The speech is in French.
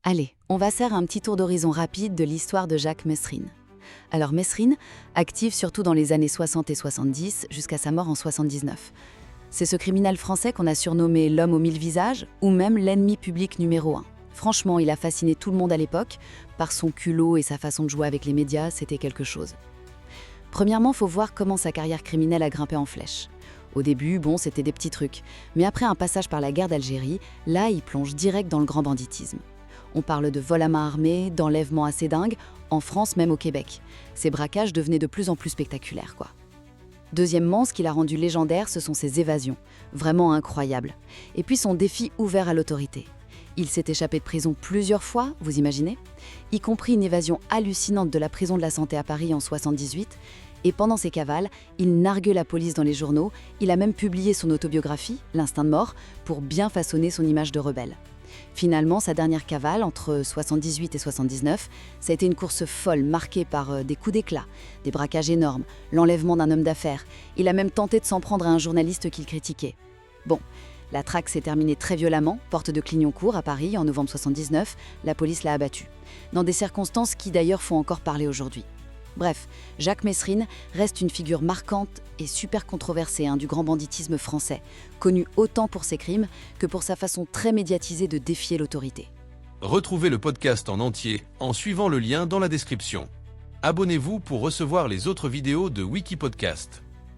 Allez, on va faire un petit tour d'horizon rapide de l'histoire de Jacques Messrine. Alors Messrine, actif surtout dans les années 60 et 70 jusqu'à sa mort en 79. C'est ce criminel français qu'on a surnommé l'homme aux mille visages ou même l'ennemi public numéro 1. Franchement, il a fasciné tout le monde à l'époque. Par son culot et sa façon de jouer avec les médias, c'était quelque chose. Premièrement, faut voir comment sa carrière criminelle a grimpé en flèche. Au début, c'était des petits trucs. Mais après un passage par la guerre d'Algérie, là, il plonge direct dans le grand banditisme. On parle de vol à main armée, d'enlèvements assez dingues, en France, même au Québec. Ces braquages devenaient de plus en plus spectaculaires, quoi. Deuxièmement, ce qui l'a rendu légendaire, ce sont ses évasions. Vraiment incroyables. Et puis son défi ouvert à l'autorité. Il s'est échappé de prison plusieurs fois, vous imaginez ? Y compris une évasion hallucinante de la prison de la Santé à Paris en 78. Et pendant ces cavales, il nargue la police dans les journaux. Il a même publié son autobiographie, L'Instinct de mort, pour bien façonner son image de rebelle. Finalement, sa dernière cavale, entre 78 et 79, ça a été une course folle marquée par des coups d'éclat, des braquages énormes, l'enlèvement d'un homme d'affaires. Il a même tenté de s'en prendre à un journaliste qu'il critiquait. Bon, la traque s'est terminée très violemment, porte de Clignancourt à Paris en novembre 79, la police l'a abattu. Dans des circonstances qui d'ailleurs font encore parler aujourd'hui. Bref, Jacques Messrine reste une figure marquante et super controversée du grand banditisme français, connu autant pour ses crimes que pour sa façon très médiatisée de défier l'autorité. Retrouvez le podcast en entier en suivant le lien dans la description. Abonnez-vous pour recevoir les autres vidéos de Wikipodcast.